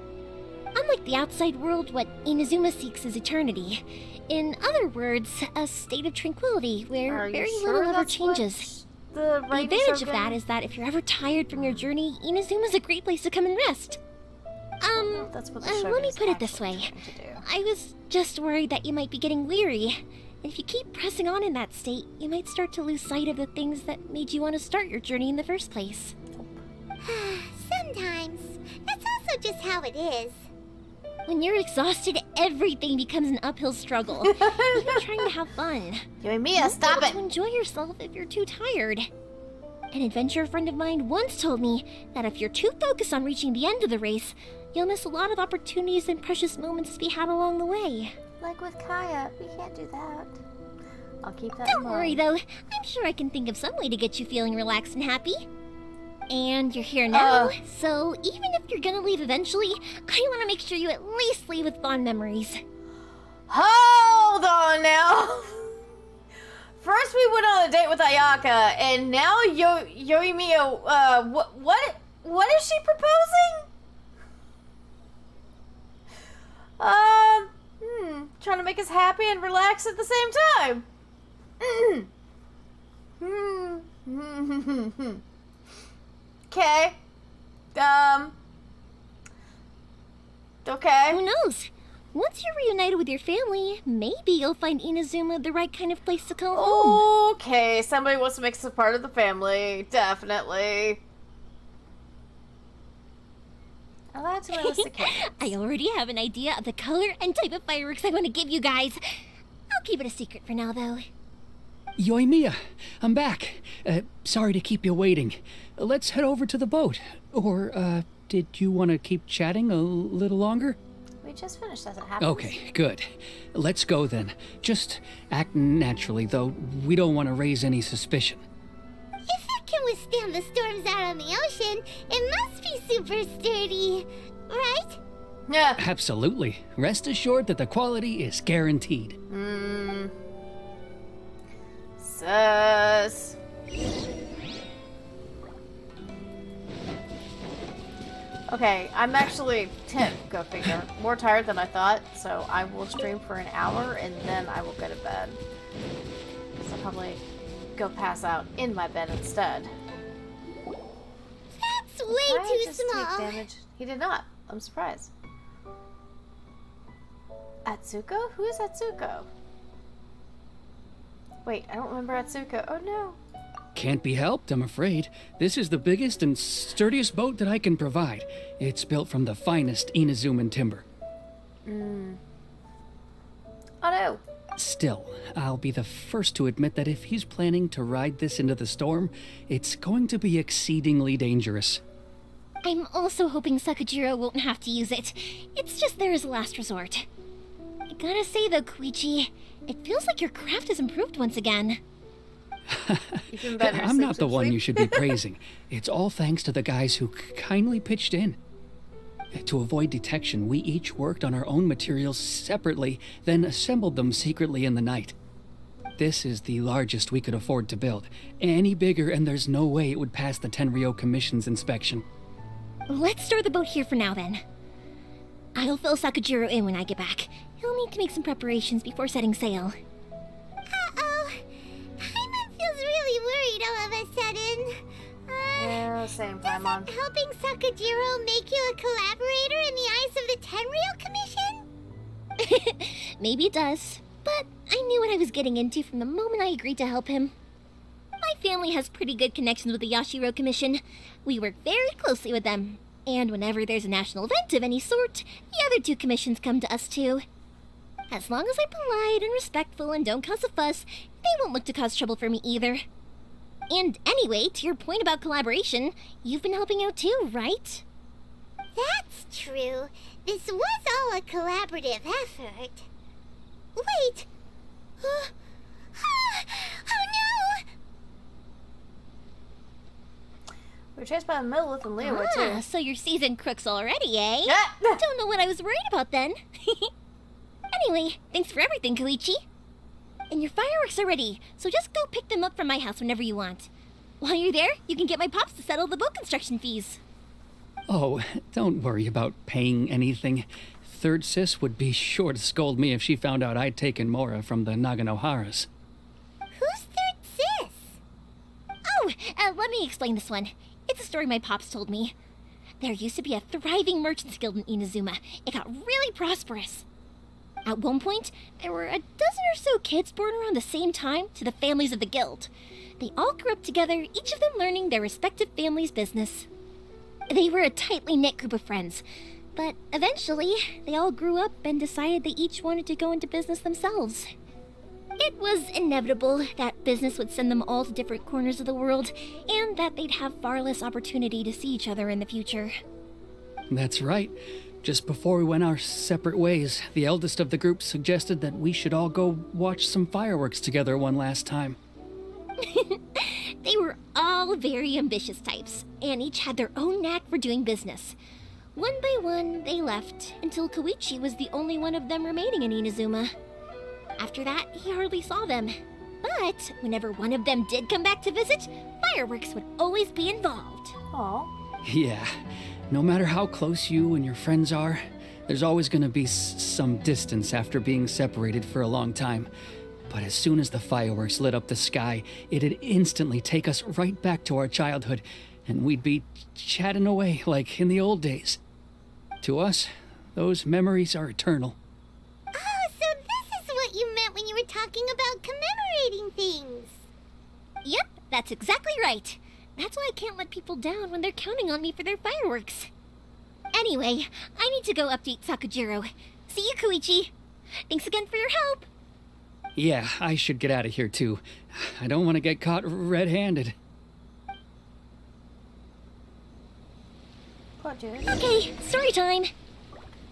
Unlike the outside world, what Inazuma seeks is eternity. In other words, a state of tranquility where
Are you
very
sure
little ever
that's what
changes.
The
The
right
advantage of that is that if you're ever tired from your journey, Inazuma's a great place to come and rest.
That's what the
Let
Shogun
me
is
put it this
actually
way.
trying to do.
I was just worried that you might be getting weary. And if you keep pressing on in that state, you might start to lose sight of the things that made you want to start your journey in the first place.
Sometimes. That's also just how it is.
When you're exhausted, everything becomes an uphill struggle. Even trying to have fun.
Yoimiya, stop
To
it!
enjoy yourself if you're too tired. An adventurer friend of mine once told me that if you're too focused on reaching the end of the race, you'll miss a lot of opportunities and precious moments to be had along the way.
Like with Kaya, we can't do that. I'll keep that in
Don't
mind.
worry though, I'm sure I can think of some way to get you feeling relaxed and happy. And you're here now, so even if you're gonna leave eventually, I want to make sure you at least leave with fond memories.
Hold on now. First we went on a date with Ayaka, and now Yoimiya, what is she proposing? Trying to make us happy and relax at the same time. Okay. Okay.
Who knows? Once you're reunited with your family, maybe you'll find Inazuma the right kind of place to call home.
Okay, somebody wants to make us a part of the family. Definitely. I'll add to my list of candidates.
I already have an idea of the color and type of fireworks I want to give you guys. I'll keep it a secret for now, though.
Yoimiya, I'm back. Sorry to keep you waiting. Let's head over to the boat. Or, did you want to keep chatting a little longer?
We just finished as it happens.
Okay, good. Let's go then. Just act naturally, though we don't want to raise any suspicion.
If it can withstand the storms out on the ocean, it must be super sturdy, right?
Yeah.
Absolutely. Rest assured that the quality is guaranteed.
Sus. Okay, I'm actually, go figure, more tired than I thought, so I will stream for an hour and then I will go to bed. So I'll probably go pass out in my bed instead.
That's way
Kaya
too
just take
small.
damage. He did not. I'm surprised. Atsuko? Who is Atsuko? Wait, I don't remember Atsuko. Oh no.
Can't be helped, I'm afraid. This is the biggest and sturdiest boat that I can provide. It's built from the finest Inazuman timber.
Oh no.
Still, I'll be the first to admit that if he's planning to ride this into the storm, it's going to be exceedingly dangerous.
I'm also hoping Sakajiro won't have to use it. It's just there as a last resort. I gotta say though, Koichi, it feels like your craft has improved once again.
Even better.
I'm not the
sleep.
one you should be praising. It's all thanks to the guys who kindly pitched in. To avoid detection, we each worked on our own materials separately, then assembled them secretly in the night. This is the largest we could afford to build. Any bigger and there's no way it would pass the Tenryou Commission's inspection.
Let's store the boat here for now then. I'll fill Sakajiro in when I get back. He'll need to make some preparations before setting sail.
Uh-oh. Paimon feels really worried all of a sudden.
Yeah, same
Does
Paimon.
helping Sakajiro make you a collaborator in the eyes of the Tenryou Commission?
Maybe it does, but I knew what I was getting into from the moment I agreed to help him. My family has pretty good connections with the Yashiro Commission. We work very closely with them, and whenever there's a national event of any sort, the other two commissions come to us too. As long as I'm polite and respectful and don't cause a fuss, they won't look to cause trouble for me either. And anyway, to your point about collaboration, you've been helping out too, right?
That's true. This was all a collaborative effort. Wait! Oh no!
We were chased by Millith and Leo too.
So you're seasoned crooks already, eh?
Ah!
Don't know what I was worried about then. Anyway, thanks for everything, Koichi. And your fireworks are ready, so just go pick them up from my house whenever you want. While you're there, you can get my pops to settle the boat construction fees.
Oh, don't worry about paying anything. Third Sis would be sure to scold me if she found out I'd taken Mora from the Naganoharas.
Who's Third Sis?
Oh, let me explain this one. It's a story my pops told me. There used to be a thriving merchants guild in Inazuma. It got really prosperous. At one point, there were a dozen or so kids born around the same time to the families of the guild. They all grew up together, each of them learning their respective family's business. They were a tightly knit group of friends, but eventually, they all grew up and decided they each wanted to go into business themselves. It was inevitable that business would send them all to different corners of the world, and that they'd have far less opportunity to see each other in the future.
That's right. Just before we went our separate ways, the eldest of the group suggested that we should all go watch some fireworks together one last time.
They were all very ambitious types, and each had their own knack for doing business. One by one, they left, until Koichi was the only one of them remaining in Inazuma. After that, he hardly saw them. But whenever one of them did come back to visit, fireworks would always be involved.
Aw.
Yeah, no matter how close you and your friends are, there's always gonna be some distance after being separated for a long time. But as soon as the fireworks lit up the sky, it'd instantly take us right back to our childhood, and we'd be chatting away like in the old days. To us, those memories are eternal.
Oh, so this is what you meant when you were talking about commemorating things.
Yep, that's exactly right. That's why I can't let people down when they're counting on me for their fireworks. Anyway, I need to go update Sakajiro. See you, Koichi. Thanks again for your help.
Yeah, I should get out of here too. I don't want to get caught red-handed.
Poor dude.
Okay, story time.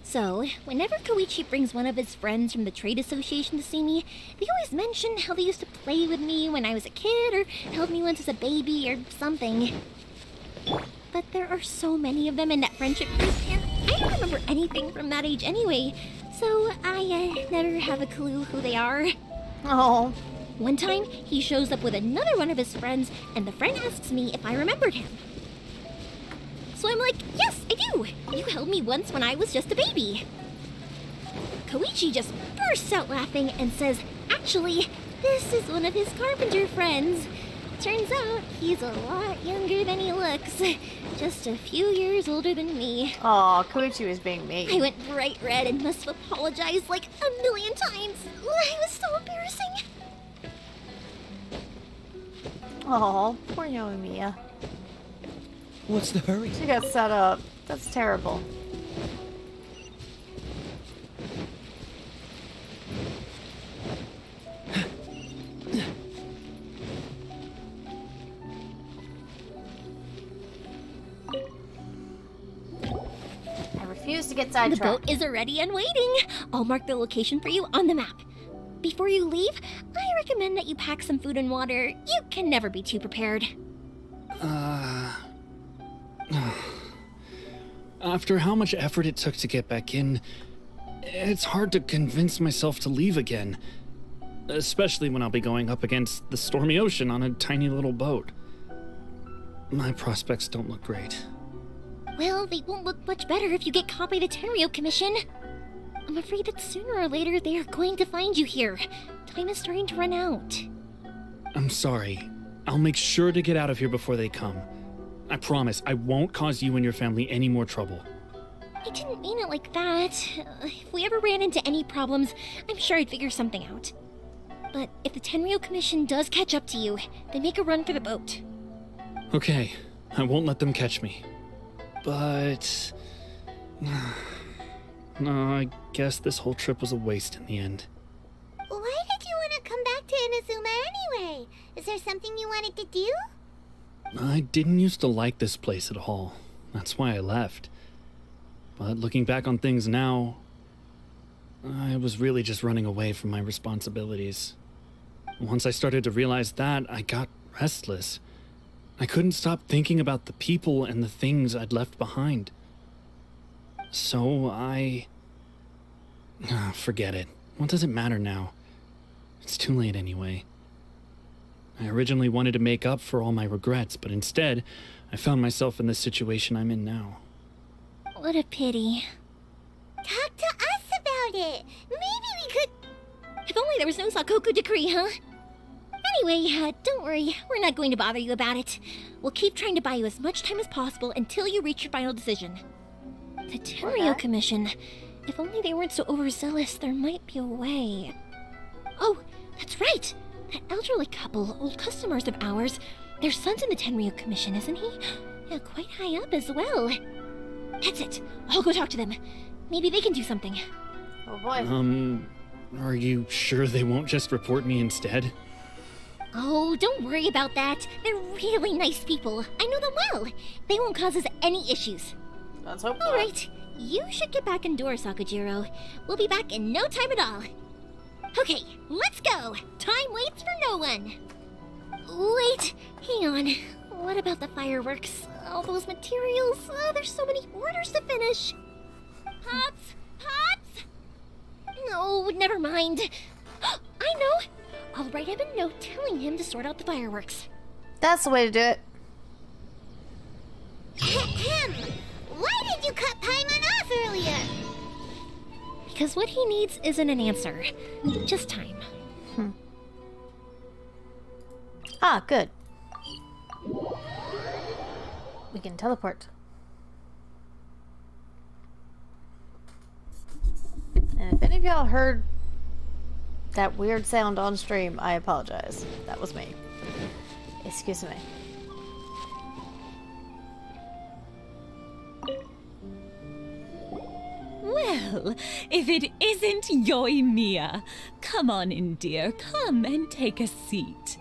So, whenever Koichi brings one of his friends from the trade association to see me, they always mention how they used to play with me when I was a kid or held me once as a baby or something. But there are so many of them in that friendship group, and I don't remember anything from that age anyway, so I never have a clue who they are.
Oh.
One time, he shows up with another one of his friends, and the friend asks me if I remembered him. So I'm like, yes, I do! You held me once when I was just a baby. Koichi just bursts out laughing and says, actually, this is one of his carpenter friends. Turns out, he's a lot younger than he looks. Just a few years older than me.
Aw, Koichi was being
I
mean.
went bright red and must have apologized like a million times. It was so embarrassing.
Aw, poor Yoimiya.
What's the hurry?
She got set up. That's terrible. just to get
The
sidetracked.
boat is ready and waiting. I'll mark the location for you on the map. Before you leave, I recommend that you pack some food and water. You can never be too prepared.
After how much effort it took to get back in, it's hard to convince myself to leave again. Especially when I'll be going up against the stormy ocean on a tiny little boat. My prospects don't look great.
Well, they won't look much better if you get caught by the Tenryo Commission. I'm afraid that sooner or later they are going to find you here. Time is starting to run out.
I'm sorry. I'll make sure to get out of here before they come. I promise I won't cause you and your family any more trouble.
I didn't mean it like that. If we ever ran into any problems, I'm sure I'd figure something out. But if the Tenryo Commission does catch up to you, then make a run for the boat.
Okay, I won't let them catch me. But... no, I guess this whole trip was a waste in the end.
Why did you want to come back to Inazuma anyway? Is there something you wanted to do?
I didn't used to like this place at all. That's why I left. But looking back on things now, I was really just running away from my responsibilities. Once I started to realize that, I got restless. I couldn't stop thinking about the people and the things I'd left behind. So forget it. What does it matter now? It's too late anyway. I originally wanted to make up for all my regrets, but instead, I found myself in the situation I'm in now.
What a pity.
Talk to us about it. Maybe we could...
If only there was no Sakoku decree, huh? Anyway, don't worry. We're not going to bother you about it. We'll keep trying to buy you as much time as possible until you reach your final decision. The Tenryo Commission. If only they weren't so overzealous, there might be a way. Oh, that's right! That elderly couple, old customers of ours, their son's in the Tenryo Commission, isn't he? Yeah, quite high up as well. That's it. I'll go talk to them. Maybe they can do something.
Oh boy.
Are you sure they won't just report me instead?
Oh, don't worry about that. They're really nice people. I know them well. They won't cause us any issues.
Let's hope
All
not.
right, you should get back indoors, Sakujiro. We'll be back in no time at all. Okay, let's go. Time waits for no one. Wait, hang on. What about the fireworks? All those materials? Oh, there's so many orders to finish. Pops? Pops? No, never mind. I know. I'll write him a note telling him to sort out the fireworks.
That's the way to do it.
Why did you cut Paimon off earlier?
Because what he needs isn't an answer, just time.
Ah, good. We can teleport. And if any of y'all heard that weird sound on stream, I apologize. That was me. Excuse me.
Well, if it isn't Yoimiya. Come on in, dear. Come and take a seat.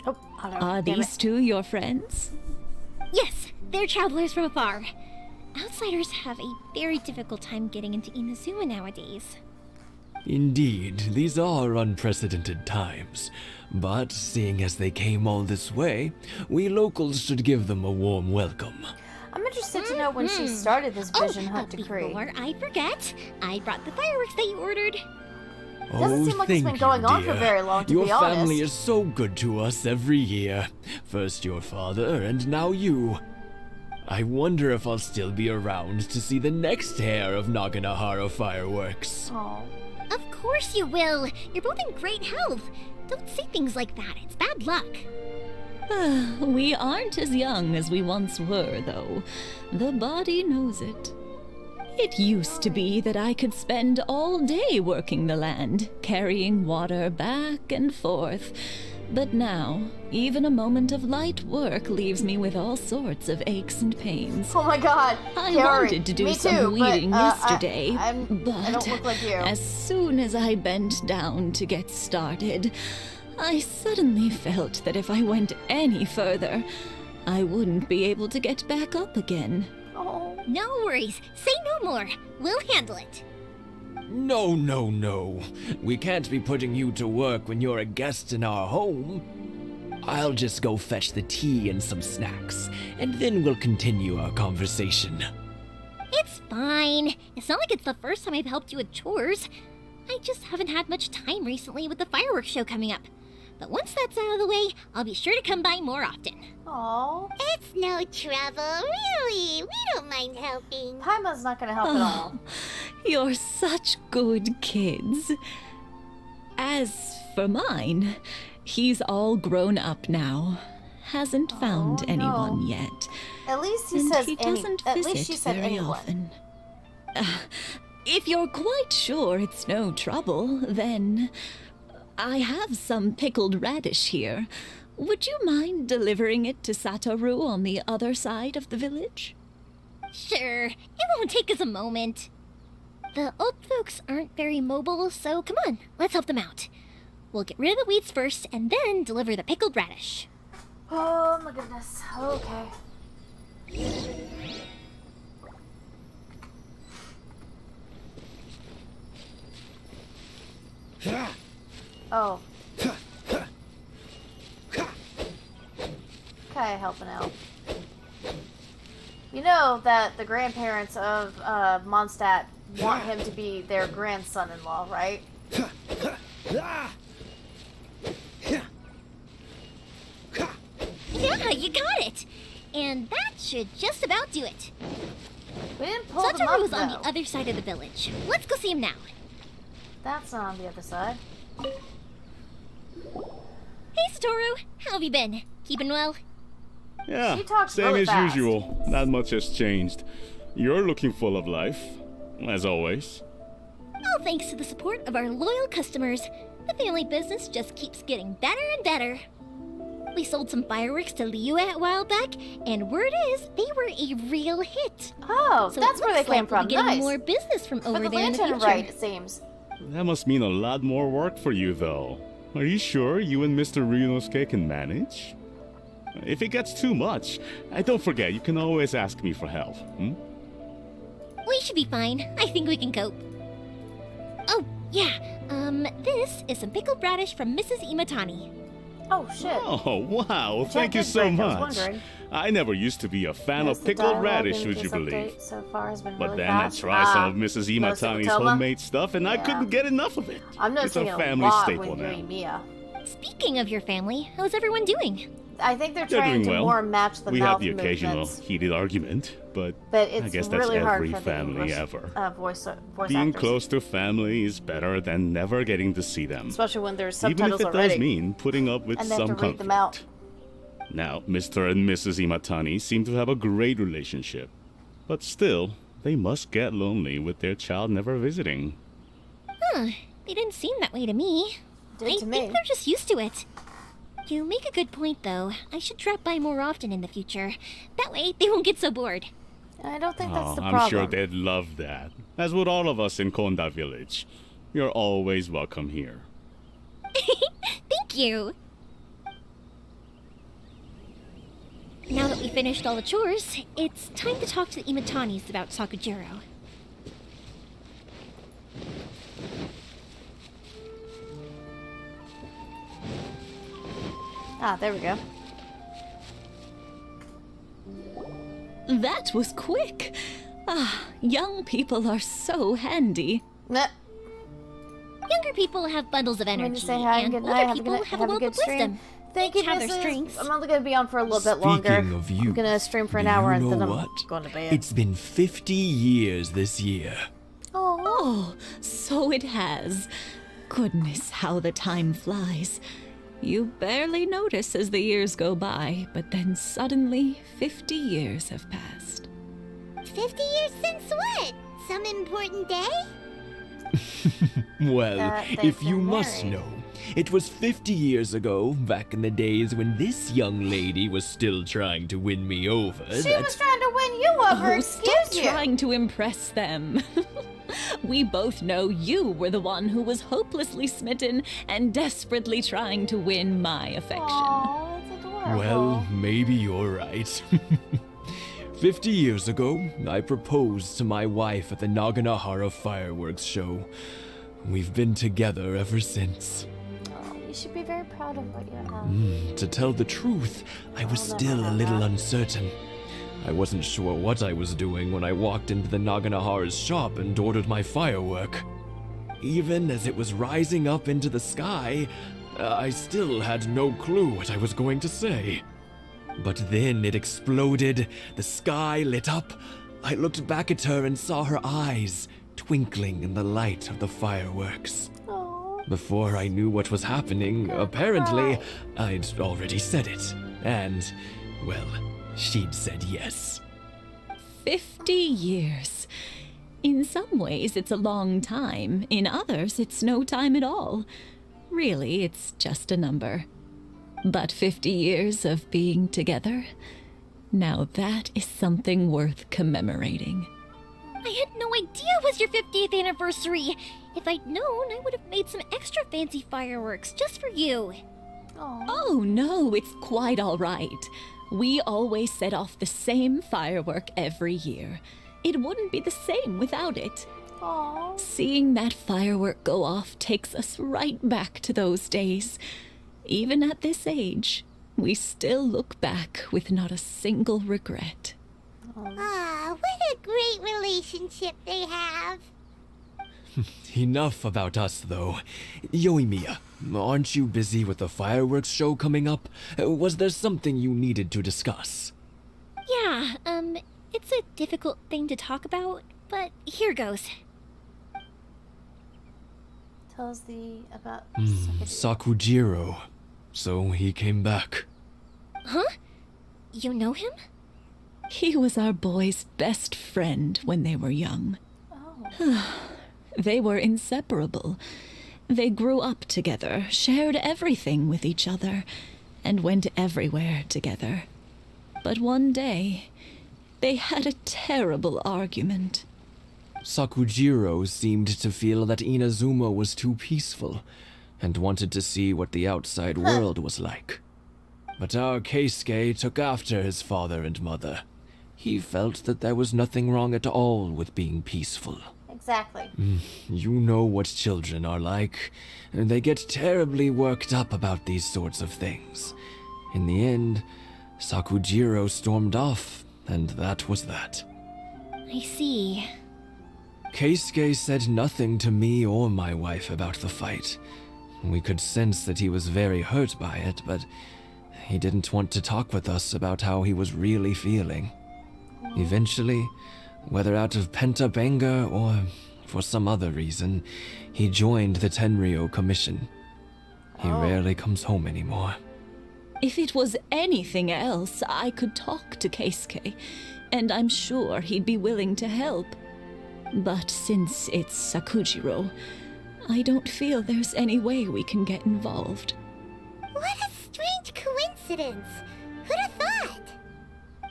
Oh, hello.
Are
Damn
these
it.
two your friends?
Yes, they're travelers from afar. Outsiders have a very difficult time getting into Inazuma nowadays.
Indeed, these are unprecedented times. But seeing as they came all this way, we locals should give them a warm welcome.
I'm interested to know when she started this vision hunt decree.
Before I forget, I brought the fireworks that you ordered.
Doesn't seem like it's
thank
been going
you,
on for
dear.
very long, to
Your
be honest.
family is so good to us every year. First your father, and now you. I wonder if I'll still be around to see the next hair of Naganahara fireworks.
Oh.
Of course you will. You're both in great health. Don't say things like that. It's bad luck.
We aren't as young as we once were, though. The body knows it. It used to be that I could spend all day working the land, carrying water back and forth. But now, even a moment of light work leaves me with all sorts of aches and pains.
Oh my god.
I
Carrie,
wanted to do
me
some
too,
weeding
but,
yesterday,
I
but
don't look like you.
as soon as I bent down to get started, I suddenly felt that if I went any further, I wouldn't be able to get back up again.
Oh.
No worries. Say no more. We'll handle it.
No, no, no. We can't be putting you to work when you're a guest in our home. I'll just go fetch the tea and some snacks, and then we'll continue our conversation.
It's fine. It's not like it's the first time I've helped you with chores. I just haven't had much time recently with the fireworks show coming up. But once that's out of the way, I'll be sure to come by more often.
Aw.
It's no trouble, really. We don't mind helping.
Paima's not gonna help at all.
You're such good kids. As for mine, he's all grown up now. Hasn't found
Oh,
anyone
no.
yet.
At least he
And
says
he
any.
doesn't
At
visit
least she said
very
anyone.
often. If you're quite sure it's no trouble, then I have some pickled radish here. Would you mind delivering it to Satoru on the other side of the village?
Sure, it won't take us a moment. The old folks aren't very mobile, so come on, let's help them out. We'll get rid of the weeds first and then deliver the pickled radish.
Oh my goodness. Okay. Oh. Okay, helping out. You know that the grandparents of Mondstadt want him to be their grandson-in-law, right?
Yeah, you got it! And that should just about do it.
We didn't pull them up,
Satoru's on
though.
the other side of the village. Let's go see him now.
That's not on the other side.
Hey, Satoru, how have you been? Keeping well?
Yeah,
She talks
same
really
as
fast.
usual. Not much has changed. You're looking full of life, as always.
All thanks to the support of our loyal customers, the family business just keeps getting better and better. We sold some fireworks to Liyue a while back, and word is they were a real hit.
Oh,
So
that's
it
where they
looks
came
like we'll
from.
be getting
Nice.
more business from
For
over
the
there in the
lantern
future.
right, it seems.
That must mean a lot more work for you, though. Are you sure you and Mr. Ryunosuke can manage? If it gets too much, don't forget, you can always ask me for help.
We should be fine. I think we can cope. Oh, yeah. This is some pickled radish from Mrs. Imatani.
Oh, shit.
Oh, wow. Thank you
did
so
break, I was
much.
wondering.
I never used to be a fan
Yes,
of
the
pickled
dialogue
radish,
in
would you
this
believe?
update so far has been
But
really
then
fast.
I tried some of Mrs.
Mostly
Imatani's
Toma.
homemade stuff, and I
Yeah.
couldn't get enough of it.
I'm
It's
noticing
a
it
family
a lot
staple
with
now.
Yoimiya.
Speaking of your family, how's everyone doing?
I think they're
They're
trying
doing
to
well.
more match the
We
mouth
have the occasional
movements.
heated argument, but
But it's
I guess that's
really hard
every
for the
family
English,
ever.
voice
Being
actors.
close to family is better than never getting to see them.
Especially when there's
Even if
subtitles
it
already.
does mean putting up with
and they have
some
to read them out.
conflict. Now, Mr. and Mrs. Imatani seem to have a great relationship. But still, they must get lonely with their child never visiting.
Huh, they didn't seem that way to me.
Did
I
to
think
me.
they're just used to it. You make a good point, though. I should drop by more often in the future. That way, they won't get so bored.
I don't think that's the
I'm
problem.
sure they'd love that. As would all of us in Konda Village. You're always welcome here.
Thank you. Now that we finished all the chores, it's time to talk to the Imatanis about Sakujiro.
Ah, there we go.
That was quick. Ah, young people are so handy.
Nah.
Younger people have bundles of
I'm
energy,
gonna say hi and
and
good
older
night.
people have a
have a
wealth
good
of
stream.
wisdom.
Thank
Each
you,
have their
Mrs.
strengths.
I'm only gonna be on for a little bit longer.
Speaking of you,
I'm gonna stream for an
do
hour
you
and then
know
I'm
what?
going to bed.
It's been 50 years this year.
Oh, so it has. Goodness, how the time flies. You barely notice as the years go by, but then suddenly 50 years have passed.
50 years since what? Some important day?
Well,
They've
if you
been
must
married.
know, it was 50 years ago, back in the days when this young lady was still trying to win me over.
She was trying to win you over.
Oh, stop
Excuse you.
trying to impress them. We both know you were the one who was hopelessly smitten and desperately trying to win my affection.
Aw, that's adorable.
Well, maybe you're right. 50 years ago, I proposed to my wife at the Naganahara fireworks show. We've been together ever since.
Oh, you should be very proud of what you have.
To tell the truth, I was still a little uncertain. I wasn't sure what I was doing when I walked into the Naganahara's shop and ordered my firework. Even as it was rising up into the sky, I still had no clue what I was going to say. But then it exploded, the sky lit up. I looked back at her and saw her eyes twinkling in the light of the fireworks. Before I knew what was happening, apparently, I'd already said it. And, well, she'd said yes.
50 years. In some ways, it's a long time. In others, it's no time at all. Really, it's just a number. But 50 years of being together? Now that is something worth commemorating.
I had no idea it was your 50th anniversary. If I'd known, I would have made some extra fancy fireworks just for you.
Oh no, it's quite all right. We always set off the same firework every year. It wouldn't be the same without it.
Aww.
Seeing that firework go off takes us right back to those days. Even at this age, we still look back with not a single regret.
Ah, what a great relationship they have.
Enough about us, though. Yoimiya, aren't you busy with the fireworks show coming up? Was there something you needed to discuss?
Yeah, it's a difficult thing to talk about, but here goes.
Tell us about
Sakujiro. So he came back.
Huh? You know him?
He was our boys' best friend when they were young. They were inseparable. They grew up together, shared everything with each other, and went everywhere together. But one day, they had a terrible argument.
Sakujiro seemed to feel that Inazuma was too peaceful, and wanted to see what the outside world was like. But our Keisuke took after his father and mother. He felt that there was nothing wrong at all with being peaceful.
Exactly.
You know what children are like. They get terribly worked up about these sorts of things. In the end, Sakujiro stormed off, and that was that.
I see.
Keisuke said nothing to me or my wife about the fight. We could sense that he was very hurt by it, but he didn't want to talk with us about how he was really feeling. Eventually, whether out of pent-up anger or for some other reason, he joined the Tenryou Commission. He rarely comes home anymore.
If it was anything else, I could talk to Keisuke, and I'm sure he'd be willing to help. But since it's Sakujiro, I don't feel there's any way we can get involved.
What a strange coincidence. Who'd have thought?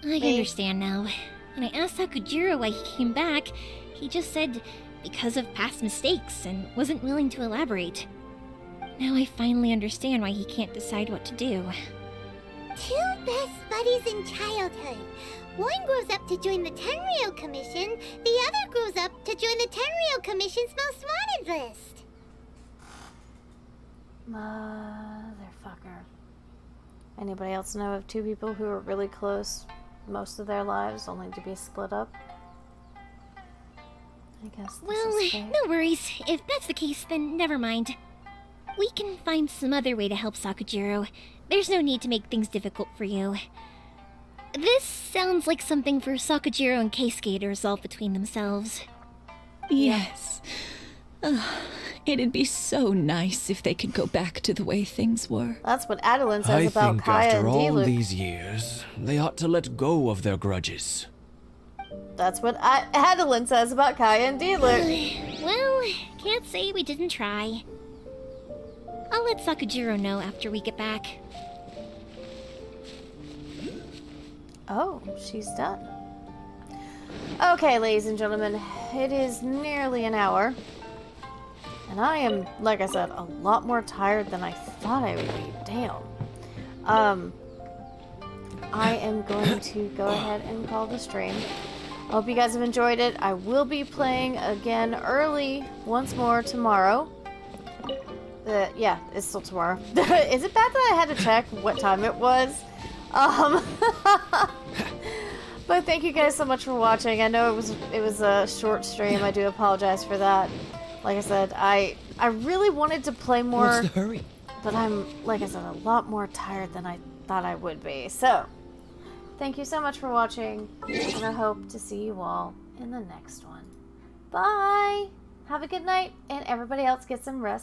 I understand now. When I asked Sakujiro why he came back, he just said because of past mistakes and wasn't willing to elaborate. Now I finally understand why he can't decide what to do.
Two best buddies in childhood. One grows up to join the Tenryou Commission, the other grows up to join the Tenryou Commission's most wanted list.
Motherfucker. Anybody else know of two people who are really close most of their lives, only to be split up? I guess this
Well,
is fair.
no worries. If that's the case, then never mind. We can find some other way to help Sakujiro. There's no need to make things difficult for you. This sounds like something for Sakujiro and Keisuke to resolve between themselves.
Yes. It'd be so nice if they could go back to the way things were.
That's what Adeline
I
says about
think
Kaya
after
and
all
Diluc.
these years, they ought to let go of their grudges.
That's what Adeline says about Kaya and Diluc.
Well, can't say we didn't try. I'll let Sakujiro know after we get back.
Oh, she's done. Okay, ladies and gentlemen, it is nearly an hour. And I am, like I said, a lot more tired than I thought I would be. Damn. I am going to go ahead and call the stream. I hope you guys have enjoyed it. I will be playing again early once more tomorrow. Yeah, it's still tomorrow. Is it bad that I had to check what time it was? But thank you guys so much for watching. I know it was a short stream. I do apologize for that. Like I said, I really wanted to play more.
What's the hurry?
But I'm, like I said, a lot more tired than I thought I would be. So, thank you so much for watching, and I hope to see you all in the next one. Bye! Have a good night, and everybody else get some rest.